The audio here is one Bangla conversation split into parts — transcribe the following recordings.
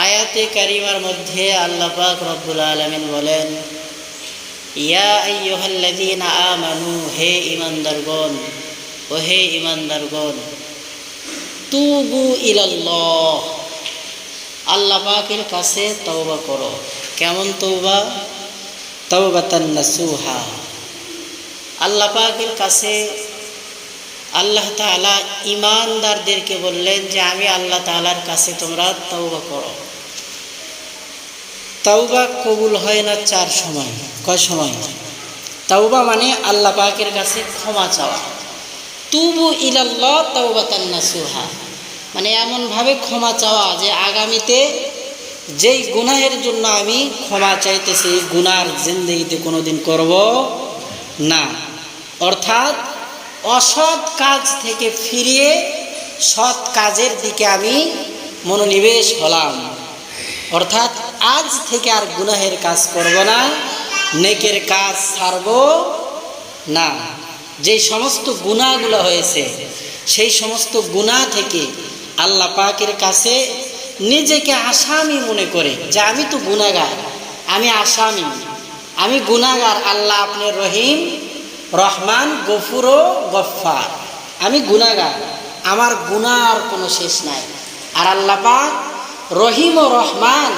আয়াতে কারিমার মধ্যে আল্লাহ পাক রব্বুল আলামিন বলেন, ইয়া আইয়ুহাল্লাযীনা আমানু, হে ঈমানদারগণ, ও হে ঈমানদারগণ, তুবু ইলাল্লাহ, আল্লাহ পাকের কাছে তওবা করো। কেমন তওবা? তাওবাতান নাসুহা। আল্লাহ পাকের কাছে আল্লাহ তাআলা ঈমানদারদেরকে বললেন যে আমি আল্লাহ তাআলার কাছে তোমরা তওবা করো। তওবা কবুল হয় না চার সময়। কয় সময়? তওবা মানে আল্লাহ পাকের কাছে ক্ষমা চাওয়া। তুবু ইলাল্লাহ তাওবাতান নাসুহা মানে এমনভাবে ক্ষমা চাওয়া যে আগামীতে যেই গুনাহের জন্য আমি ক্ষমা চাইতেছি এই গুনার জিন্দেগিতে কোনোদিন করব না। অর্থাৎ অসৎ কাজ থেকে ফিরিয়ে সৎ কাজের দিকে আমি মনোনিবেশ হলাম। অর্থাৎ আজ থেকে আর গুনাহের কাজ করব না, নেকের কাজ ছাড়ব না। যে সমস্ত গুনাহগুলো হয়েছে সেই সমস্ত গুনাহ থেকে আল্লাহ পাকের কাছে নিজেকে আসামি মনে করে যে আমি তো গুনাহগার, আমি আসামি, আমি গুনাহগার। আল্লাহ আপনি রহিম, রহমান, গফুর ও গফফার। আমি গুনাহগার, আমার গুনার কোনো শেষ নাই। আর আল্লাহ পাক রহিম ও রহমান,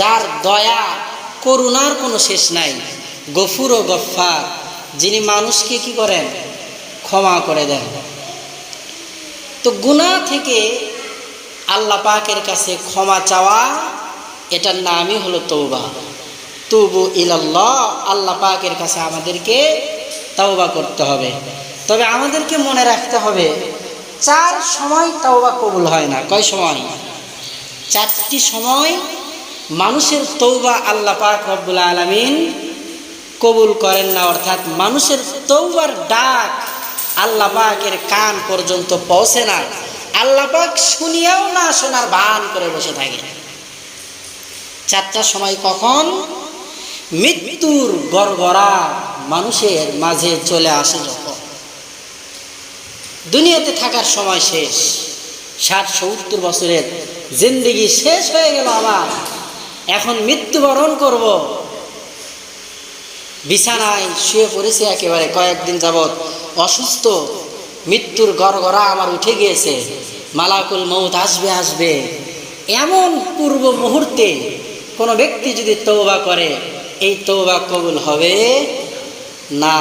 যার দয়া করুণার কোনো শেষ নাই। গফুর ও গফফার, যিনি মানুষকে কি করেন? ক্ষমা করে দেন। তো গুনাহ থেকে আল্লাহ পাকের কাছে ক্ষমা চাওয়া, এটার নামই হলো তওবা। তুবু ইলাল্লাহ, আল্লাহ পাকের কাছে আমাদেরকে তওবা করতে হবে। তবে আমাদেরকে মনে রাখতে হবে চার সময় তওবা কবুল হয় না। কয় সময়? চারটি সময় মানুষের তওবা আল্লাহ পাক রব্বুল আলামিন কবুল করেন না। অর্থাৎ মানুষের তওবার ডাক আল্লাহ পাকের কান পর্যন্ত পৌঁছে না। আল্লাহ পাক শুনিয়াও না শোনার ভান করে বসে থাকে। চারটা সময় কখন? মৃত্যুর গড়গড়া মানুষের মাঝে চলে আসে যখন, দুনিয়াতে থাকার সময় শেষ, 60-70 বছরের জিন্দেগি শেষ হয়ে গেল আমার, এখন মৃত্যুবরণ করব। বিছানায় শুয়ে পড়েছে, একেবারে কয়েকদিন যাবৎ অসুস্থ, মৃত্যুর গড়গড়া আমার উঠে গিয়েছে, মালাকুল মউত আসবে আসবে। এমন পূর্ব মুহূর্তে কোনো ব্যক্তি যদি তওবা করে, এই তওবা কবুল হবে না।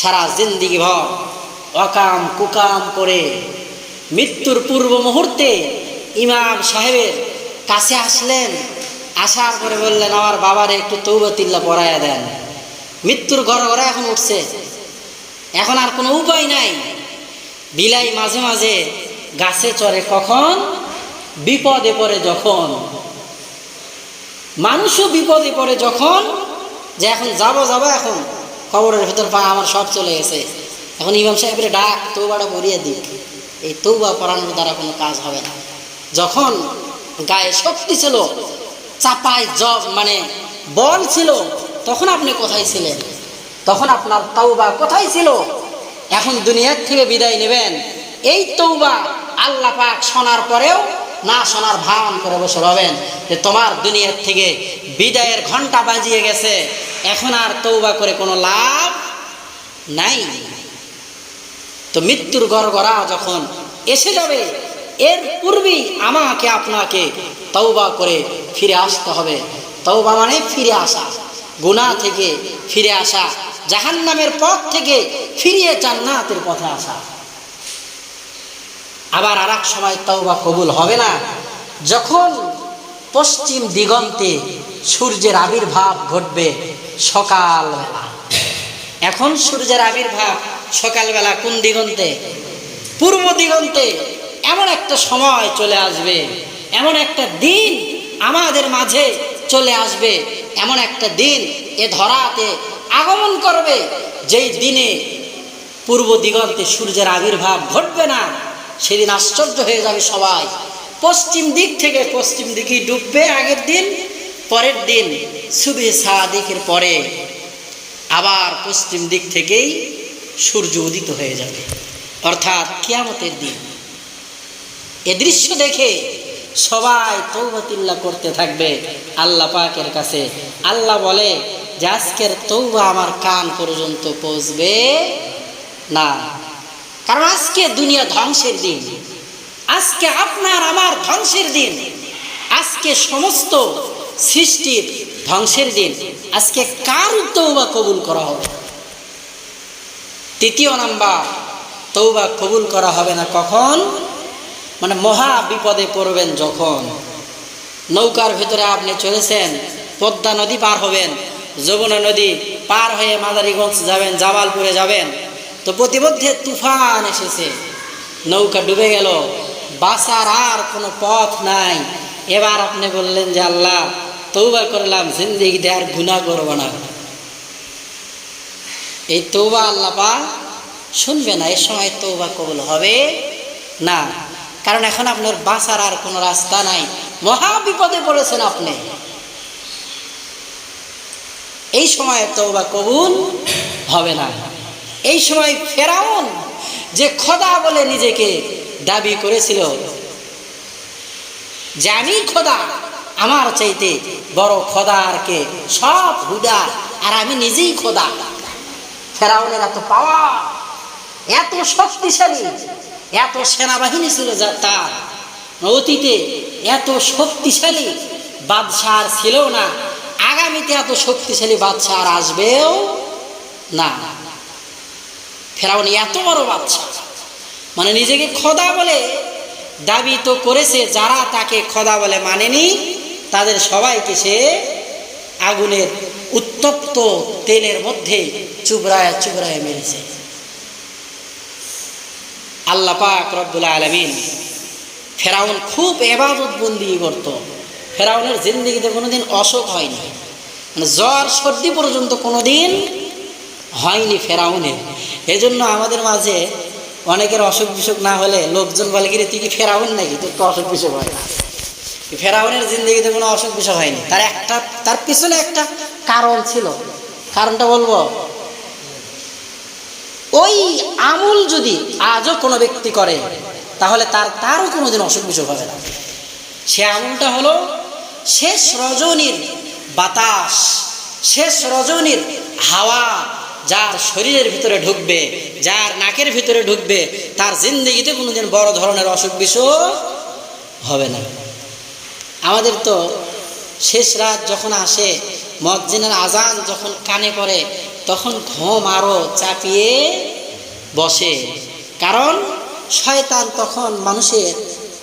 সারা জিন্দেগি ভর অকাম কুকাম করে মৃত্যুর পূর্ব মুহূর্তে ইমাম সাহেবের কাছে আসলেন, আসার পরে বললেন আমার বাবারে একটু তওবা তিল্লা পড়ায়া দেন। মৃত্যুর গড়গড়া এখন উঠছে, এখন আর কোনো উপায় নাই। বিলাই মাঝে মাঝে গাছে চড়ে কখন? বিপদে পড়ে যখন। মানুষও বিপদে পড়ে যখন, যে এখন যাবো এখন কবরের ভেতর পা আমার সব চলে গেছে, এখন ইমাম সাহেবের ডাক তওবাটা পড়িয়ে দিক। এই তওবা পড়ানোর দ্বারা কোনো কাজ হবে না। যখন গায়ে শক্তি ছিল, চাপায় মানে বল ছিল, তখন আপনি কোথায় ছিলেন? তখন আপনার তওবা কোথায় ছিল? এখন দুনিয়ার থেকে বিদায় নেবেন, এই তওবা আল্লাহ পাক শোনার পরেও না শোনার ভান করে বসে রবেন যে তোমার দুনিয়ার থেকে বিদায়ের ঘন্টা বাজিয়ে গেছে, এখন আর তওবা করে কোনো লাভ নাই। তো মৃত্যুর গড়গড়া যখন এসে যাবে, এর পূর্বেই আমাকে আপনাকে তওবা করে ফিরে আসতে হবে। তওবা মানে ফিরে আসা, গুনাহ থেকে ফিরে আসা, জাহান্নামের পথ থেকে ফিরিয়ে জান্নাতের পথে আসা। আবার আর এক সময় তওবা কবুল হবে না, যখন পশ্চিম দিগন্তে সূর্যের আবির্ভাব ঘটবে সকালবেলা। এখন সূর্যের আবির্ভাব সকালবেলা কোন দিগন্তে? পূর্ব দিগন্তে। এমন একটা সময় চলে আসবে, এমন একটা দিন আমাদের মাঝে চলে আসবে, এমন একটা দিন এ ধরাতে আগমন করবে, যেই দিনে পূর্ব দিগন্তে সূর্যের আবির্ভাব ঘটবে না। সেদিন আশ্চর্য হয়ে যাবে সবাই। পশ্চিম দিক থেকে পশ্চিম দিকেই ডুববে আগের দিন, পরের দিন সুবহে সাদিকের পরে আবার পশ্চিম দিক থেকেই সূর্য উদিত হয়ে যাবে, অর্থাৎ কিয়ামতের দিন। এ দৃশ্য দেখে সবাই তওবাতিল্লাহ করতে থাকবে আল্লাহ পাকের কাছে। আল্লাহ বলে যে আজকের তওবা আমার কান পর্যন্ত পৌঁছবে না, কারণ আজকে দুনিয়া ধ্বংসের দিন, আজকে আপনার আমার ধ্বংসের দিন, আজকে সমস্ত সৃষ্টির ধ্বংসের দিন। আজকে কার তওবা কবুল করা হবে? তৃতীয় নাম্বার, তওবা কবুল করা হবে না কখন? মানে মহা বিপদে পড়বেন যখন। নৌকার ভিতরে আপনি চলেছেন, পদ্মা নদী পার হবেন, যমুনা নদী পার হয়ে মাদারীগঞ্জ যাবেন, জামালপুরে যাবেন, তো প্রতিমধ্যে তুফান এসেছে, নৌকা ডুবে গেল, বাঁচার আর কোনো পথ নাই। এবার আপনি বললেন যে আল্লাহ তওবা করলাম, জিন্দেগিতে আর গুনাহ করব না। এই তওবা আল্লাহ পাক শুনবে না, এই সময় তওবা কবুল হবে না, কারণ এখন আপনার বাঁচার আর কোনো রাস্তা নাই, মহা বিপদে পড়েছেন আপনি। এই সময় তওবা কবুল হবে না। এই সময় ফেরাউন যে খোদা বলে নিজেকে দাবি করেছিল, যে আমি খোদা, আমার চাইতে বড় খোদা আর কে, সব হুদা, আর আমি নিজেই খোদা। ফেরাউনের এত পাওয়ার, এত শক্তিশালী, এত সেনাবাহিনী ছিল যা তার, অতীতে এত শক্তিশালী বাদশাহ ছিল না, আগামীতে এত শক্তিশালী বাদশাহ আর আসবেও না। ফেরাউন এত বড় বাদশাহ, মানে নিজেকে খোদা বলে দাবি তো করেছে, যারা তাকে খোদা বলে মানেনি তাদের সবাইকে সে আগুনের উত্তপ্ত তেলের মধ্যে চুবড়ায় চুবড়ায় মেরেছে। আল্লাহ পাক রব্বুল আলামিন, ফেরাউন খুব ইবাদত বন্দি করত। ফেরাউনের জিন্দেগিতে কোনোদিন অসুখ হয়নি, মানে জ্বর সর্দি পর্যন্ত কোনোদিন হয়নি ফেরাউনের। এজন্য আমাদের মাঝে অনেকের অসুখ বিসুখ না হলে লোকজন বলে কি রে তুই কি ফেরাউন নাকি, তোর তো অসুখ বিসুখ হয় না। ফেরাউনের জিন্দেগিতে কোনো অসুখ বিসুখ হয়নি। তার পিছনে একটা কারণ ছিল, কারণটা বলবো, ওই আমল যদি আজও কোনো ব্যক্তি করে তাহলে তারও কোনোদিন অসুখ বিসুখ হবে না। সে আমলটা হলো শেষ রজনীর বাতাস, শেষ রজনীর হাওয়া যার শরীরের ভিতরে ঢুকবে, যার নাকের ভিতরে ঢুকবে, তার জিন্দেগিতে কোনোদিন বড় ধরনের অসুখ বিসুখ হবে না। আমাদের তো শেষ রাত যখন আসে, মুয়াজ্জিনের আজান যখন কানে পড়ে, তখন ঘুম আরো চাপিয়ে বসে, কারণ শয়তান তখন মানুষের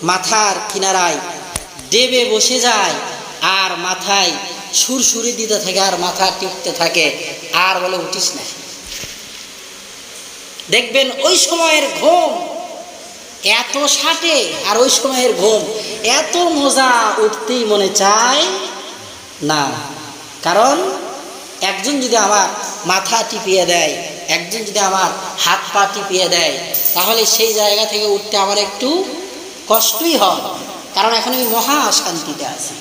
মাথার কিনারায় দেবে বসে যায়, আর মাথায় সুরসুরি দিতে থাকে, আর মাথা টিপতে থাকে, আর বলে উঠিস না। দেখবেন ওই সময়ের ঘুম এত সাটে, আর ওই সময়ের ঘুম এত মজা, উঠতেই মনে চায় না। কারণ একজন যদি আমার মাথা টিপিয়ে দেয়, একজন যদি আমার হাত পা টিপিয়ে দেয়, তাহলে সেই জায়গা থেকে উঠতে আমার একটু কষ্টই হয়, কারণ এখন আমি মহা শান্তিতে আছি।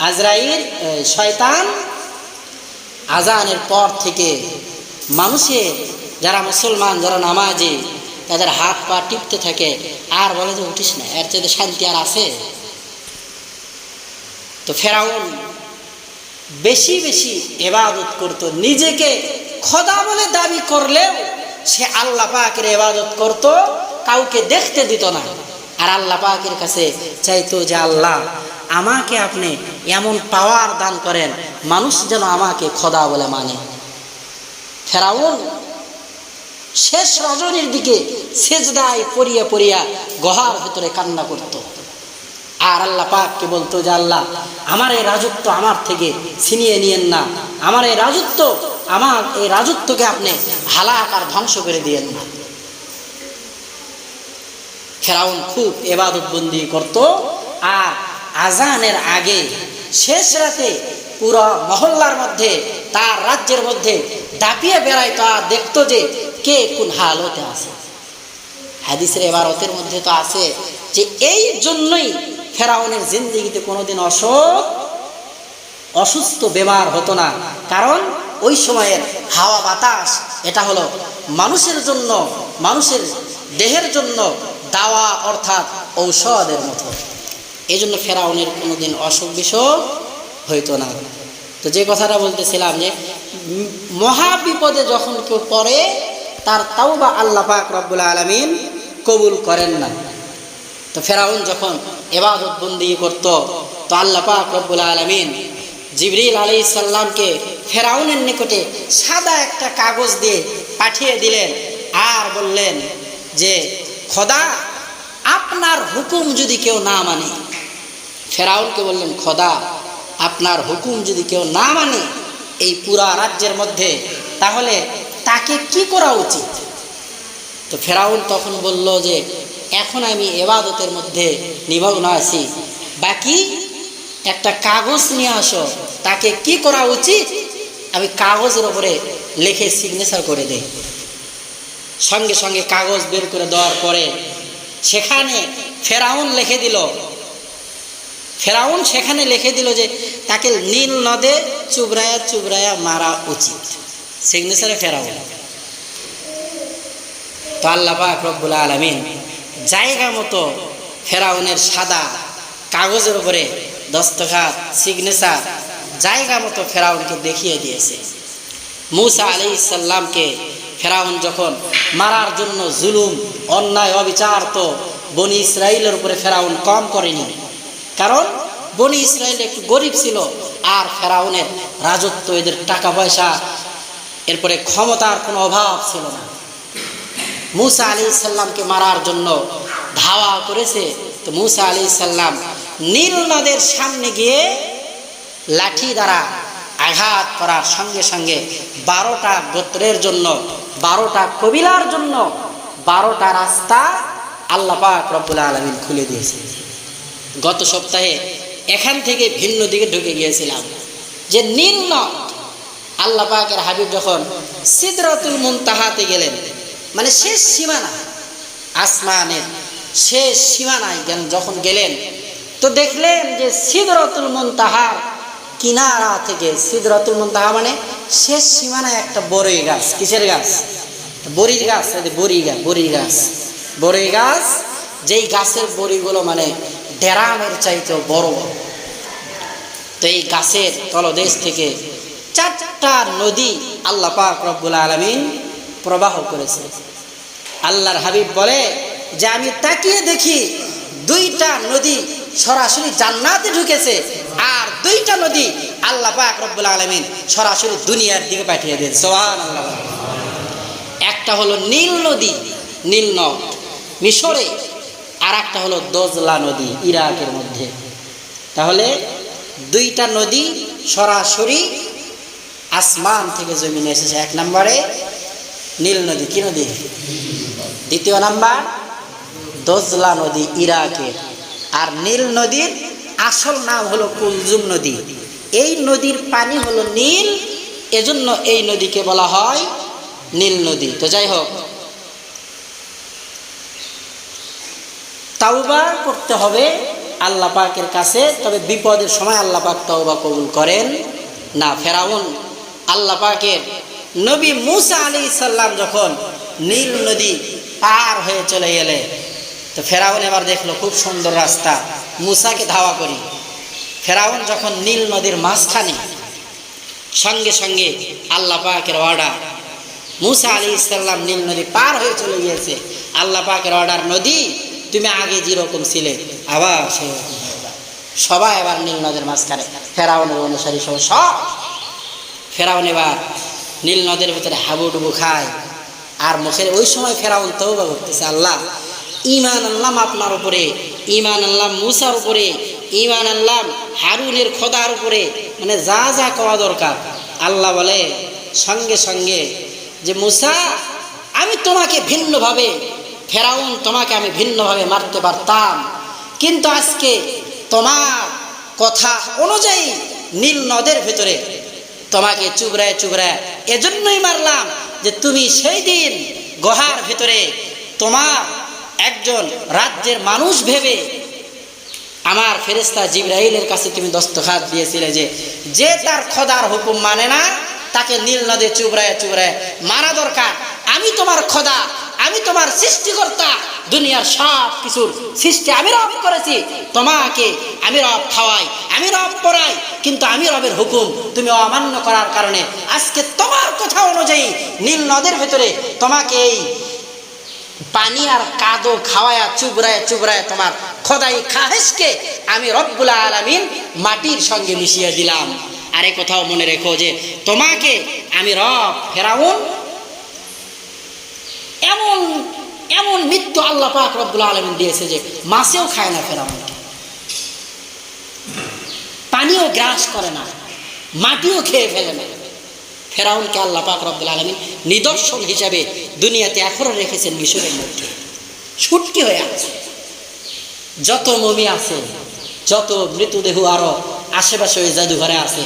আজরাইল শয়তান আজানের পর থেকে মানুষের যারা মুসলমান, যারা নামাজি, তাদের হাত পা টিপতে থাকে, আর বলে যে উঠিস না, এর চাইতে শান্তি আর আছে? তো ফেরাউন বেশি বেশি ইবাদত করত, নিজেকে খোদা বলে দাবি করলেও সে আল্লাহ পাকের ইবাদত করত, কাউকে দেখতে দিত না, আর আল্লাহ পাকের কাছে চাইতো যে আল্লাহ আমাকে আপনি এমন পাওয়ার দান করেন, মানুষ যেন আমাকে খোদা বলে মানে। ফেরাউন শেষ রজনীর দিকে সেজদায় পড়িয়া পড়িয়া গুহার ভিতরে কান্না করত, আর আল্লাহ পাককে বলতো যে আল্লাহ আমার এই রাজত্ব আমার থেকে ছিনিয়ে নিয়েন না, আমার এই রাজত্বকে আপনি হালাক আর ধ্বংস করে দিয়েন না। ফেরাউন খুব ইবাদত বন্দি করত, আর আজানের আগে শেষ রাতে পুরো মহল্লার মধ্যে, তার রাজ্যের মধ্যে দাপিয়ে বেড়াইতো, আর দেখতো যে কে কোন হালতে আছে। হাদিসের ইবারতের মধ্যে তো আছে যে এই জন্যই ফেরাউনের জিন্দেগিতে কোনোদিন অসুস্থ বেমার হতো না, কারণ ওই সময়ের হাওয়া বাতাস এটা হলো মানুষের জন্য, মানুষের দেহের জন্য দাওয়া অর্থাৎ ঔষধের মতো। এই জন্য ফেরাউনের কোনোদিন অসুখ বিসুখ হইতো না। তো যে কথাটা বলতেছিলাম যে মহা বিপদে যখন কেউ পড়ে তার তাওবা আল্লাহ পাক রব্বুল আলামিন কবুল করেন না। তো ফেরাউন যখন ইবাদত বন্দি করত, তো আল্লাহ পাক রব্বুল আলামিন জিবরিল আলাইহিস সালামকে ফেরাউনের নিকটে সাদা একটা কাগজ দিয়ে পাঠিয়ে দিলেন আর বললেন যে খোদা আপনার হুকুম যদি কেউ না মানে, ফেরাউনকে বললেন খোদা আপনার হুকুম যদি কেউ না মানে এই পুরা রাজ্যের মধ্যে, তাহলে তাকে কি করা উচিত? তো ফেরাউন তখন বলল যে এখন আমি ইবাদতের মধ্যে নিমগ্ন আছি, বাকি একটা কাগজ নিয়ে আসো, তাকে কি করা উচিত আমি কাগজের উপরে লিখে সিগনেচার করে দেই। সঙ্গে সঙ্গে কাগজ বের করে দেওয়ার পরে সেখানে ফেরাউন লিখে দিল, ফেরাউন সেখানে লিখে দিল যে তাকে নীল নদে চুবরায়া চুবরায়া মারা উচিত, সিগনেচারে ফেরাউন। তো আল্লাহ পাক রব্বুল আলামিন জায়গা মতো ফেরাউনের সাদা কাগজের উপরে দস্তখত সিগনেচার জায়গা মতো ফেরাউনকে দেখিয়ে দিয়েছে। মূসা আলাইহিস সালামকে ফেরাউন যখন মারার জন্য জুলুম অন্যায় অবিচার, তো বনি ইসরাইলের উপরে ফেরাউন কম করেনি, কারণ বনি ইসরাইল একটু গরিব ছিল আর ফেরাউনের রাজত্ব, এদের টাকা পয়সা, এরপরে ক্ষমতার কোনো অভাব ছিল না। মূসা আলাইহিস সালামকে মারার জন্য ধাওয়া করেছে। তো মূসা আলাইহিস সালাম নীল নদের সামনে গিয়ে লাঠি দ্বারা আঘাত করার সঙ্গে সঙ্গে 12টা গোত্রের জন্য, 12টা কবিলার জন্য 12টা রাস্তা আল্লাহ পাক রব্বুল আলামিন খুলে দিয়েছে। গত সপ্তাহে এখান থেকে ভিন্ন দিকে ঢুকে গিয়েছিলাম যে নীল নদ, আল্লাহ পাকের হাবিব যখন সিদরাতুল মুনতাহাতে গেলেন, মানে শেষ সীমানা, আসমানের শেষ সীমানায় যখন গেলেন, তো দেখলেন যে সিদরাতুল মুনতাহার কিনারা থেকে, সিদরাতুল মুনতাহা মানে শেষ সীমানায় একটা বড়ই গাছ। কিসের গাছ? বড়ির গাছ। বড়ই গাছ, যেই গাছের বড়িগুলো মানে ডেরামের চাইতেও বড় বড়। তো এই গাছের তলদেশ থেকে 4টা নদী আল্লাহ পাক রব্বুল আলামিন প্রবাহ করেছে। আল্লাহর হাবিব বলে যে আমি তাকিয়ে দেখি 2টা নদী সরাসরি জান্নাতে ঢুকেছে, আর 2টা নদী আল্লাহ পাক রব্বুল আলামিন সরাসরি দুনিয়ার দিকে পাঠিয়ে দিয়েছে। সুবহানাল্লাহ। একটা হলো নীল নদী, নীল নদ মিশরে, আর একটা হলো দজলা নদী ইরাকের মধ্যে। তাহলে 2টা নদী সরাসরি আসমান থেকে জমিনে এসেছে। 1 নম্বরে নীল নদী, কি নদী? দ্বিতীয় নাম্বার দজলা নদী ইরাকের। আর নীল নদীর আসল নাম হলো কুলজুম নদী। এই নদীর পানি হলো নীল, এজন্য এই নদীকে বলা হয় নীল নদী। তো যাই হোক, তাওবা করতে হবে আল্লাহ পাকের কাছে, তবে বিপদের সময় আল্লাহ পাক তাওবা কবুল করেন না। ফেরাউন আল্লাহ পাকের নবী মূসা আলাইহিস সালাম যখন নীল নদী পার হয়ে চলে গেলে, তো ফেরাউন এবার দেখলো খুব সুন্দর রাস্তা, মূসাকে ধাওয়া করি। ফেরাউন যখন নীল নদীর মাঝখানে, সঙ্গে সঙ্গে আল্লাহ পাকের অর্ডার, মূসা আলাইহিস সালাম নীল নদী পার হয়ে চলে গিয়েছে। আল্লাহ পাকের অর্ডার, নদী তুমি আগে যেরকম ছিলে আবার সেরকম হয়ে যাও। সবাই এবার নীল নদের মাঝখানে, ফেরাউনের অনুসারী সব। ফেরাউন এবার নীল নদের ভিতরে হাবুডুবু খায় আর মুখের, ওই সময় ফেরাউন তওবা করতেছে, আল্লাহ ঈমান আনলাম আপনার উপরে, ঈমান আনলাম মূসার উপরে, ঈমান আনলাম হারুনের খোদার উপরে, মানে যা যা কওয়া দরকার। আল্লাহ বলে সঙ্গে সঙ্গে যে মূসা আমি তোমাকে ভিন্নভাবে, ফেরাউন তোমাকে আমি ভিন্নভাবে মারতে পারতাম, কিন্তু আজকে তোমার কথা অনুযায়ী নীল নদের ভেতরে তোমাকে চুবড়ায় চুবড়ায় এজন্যই মারলাম যে তুমি সেই দিন গুহার ভেতরে তোমার একজন রাজ্যের মানুষ ভেবে আমার ফেরেশতা জিবরাইলের কাছে তুমি দস্তখত দিয়েছিলে যে যে তার খোদার হুকুম মানে না তাকে নীল নদে চুবড়ায় চুবড়ায় মারা দরকার। আমি তোমার খোদা, আমি তোমার সৃষ্টিকর্তা, দুনিয়ার সব কিছুর সৃষ্টি আমি রব করেছি, তোমাকে আমি রব খাওয়াই, আমি রব পড়াই, কিন্তু আমি রবের হুকুম তুমি অমান্য করার কারণে আজকে তোমার কথা অনুযায়ী নীল নদের ভেতরে তোমাকে এই পানি আর কাদো খাওয়ায়া চুবড়ায় চুবড়ায় তোমার খোদাই খাহেসকে আমি রব্বুল আলামিন মাটির সঙ্গে মিশিয়ে দিলাম। আরে কোথাও মনে রেখো যে তোমাকে আমি রব। ফেরাউন এমন এমন মৃত্যু আল্লাহ পাক রব্বুল আলামিন দিয়েছে যে মাছেও খায় না ফেরাউনকে, পানিও গ্রাস করে না, মাটিও খেয়ে ফেলে না। ফেরাউনকে আল্লাহ পাক রব্বুল আলামিন নিদর্শন হিসাবে দুনিয়াতে এখনো রেখেছেন মিশরের মধ্যে, ছুটকি হয়ে আছে। যত মমি আছে, যত মৃতদেহ আরো আশেপাশে ওই জাদুঘরে আছে,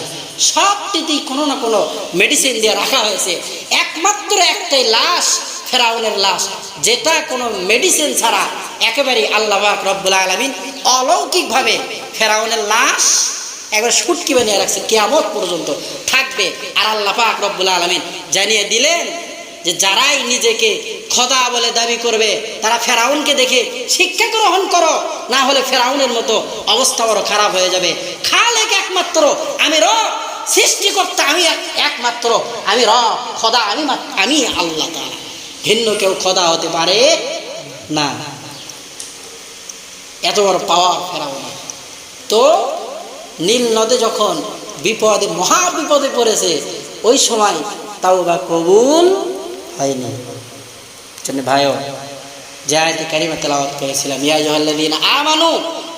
সবটিতেই কোনো না কোনো মেডিসিন দিয়ে রাখা হয়েছে। একমাত্র একটাই লাশ, ফেরাউনের লাশ, যেটা কোনো মেডিসিন ছাড়া একেবারেই আল্লাহ পাক রব্বুল আলামিন অলৌকিকভাবে ফেরাউনের লাশ একবার সুটকি বানিয়ে রাখছে, কিয়ামত পর্যন্ত থাকবে। আর আল্লাহ পাক রব্বুল আলামিন জানিয়ে দিলেন যে যারাই নিজেকে খোদা বলে দাবি করবে তারা ফেরাউনকে দেখে শিক্ষা গ্রহণ করো, না হলে ফেরাউনের মতো অবস্থা বড় খারাপ হয়ে যাবে। খালেক একমাত্র আমি রব, সৃষ্টিকর্তা আমি একমাত্র, আমি রব, খোদা আমি আল্লাহ তাআলা, ভিন্ন কেউ খোদা হতে পারে না। এত বড় পাওয়ার ফেরাউনের। তো নীল নদে যখন বিপদে মহা বিপদে পড়েছে, ওই সময় তাওবা কবুল হয়নি। ভাইও যে আয়াতে কারিমা তেলাওয়াত করেছিলাম, ইয়া আইয়ুহাল্লাযীনা আমানু,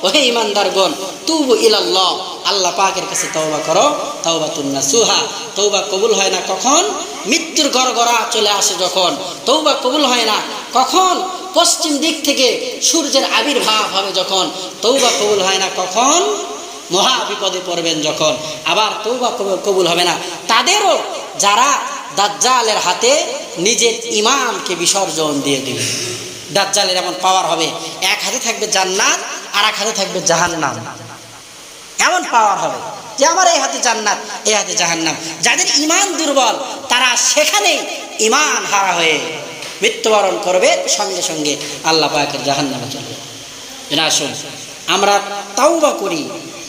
ওহে ঈমানদারগণ, তুবু ইলাল্লাহ, আল্লাহ পাকের কাছে তওবা করো, তাওবাতুন নাসুহা। তওবা কবুল হয় না কখন? মৃত্যুর গড়গড়া চলে আসে যখন। তওবা কবুল হয় না কখন? পশ্চিম দিক থেকে সূর্যের আবির্ভাব হবে যখন। তওবা কবুল হয় না কখন? মহা বিপদে পড়বেন যখন। আবার তওবা কবুল হবে না তাদেরও যারা দাজ্জালের হাতে নিজের ঈমানকে বিসর্জন দিয়ে দিবে। দাজ্জালের এমন পাওয়ার হবে, এক হাতে থাকবে জান্নাত আর এক হাতে থাকবে জাহান্নাম। এমন পাওয়ার হবে যে আমার এই হাতে জান্নাত, এই হাতে জাহান্নাম। যাদের ঈমান দুর্বল তারা সেখানেই ঈমান হারা হয়ে মৃত্যুবরণ করবে, সঙ্গে সঙ্গে আল্লাহ পাকের জাহান্নামে চলে যাবে। আসুন আমরা তাওবা করি,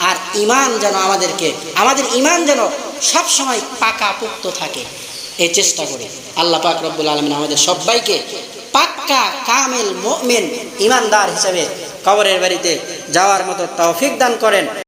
আর ঈমান যেন আমাদের ঈমান যেন সবসময় পাকা পোক্ত থাকে, এই চেষ্টা করি। আল্লাহ পাক রব্বুল আলামিন আমাদের সবাইকে পাক্কা কামেল মুমিন ঈমানদার হিসেবে কবরের বাড়িতে যাওয়ার মতো তৌফিক দান করেন।